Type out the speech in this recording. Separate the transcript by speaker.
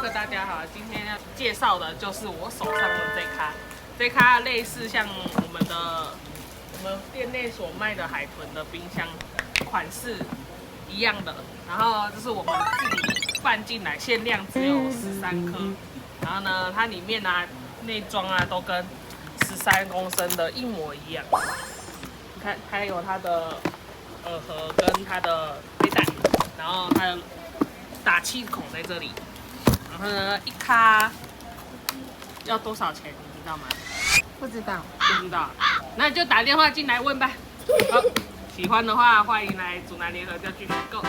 Speaker 1: 各位大家好，今天要介绍的就是我手上的这咖类似像我们店内所卖的海豚的冰箱款式一样的，然后这是我们自己拌进来，限量只有13颗，然后呢，它里面啊内装啊都跟13公升的一模一样，你看还有它的耳盒跟它的背带，然后还有打气孔在这里。然后呢，一咖要多少钱？你知道吗？
Speaker 2: 不知道。
Speaker 1: 不知道，那就打电话进来问吧。好，喜欢的话欢迎来竹南联合家居选购。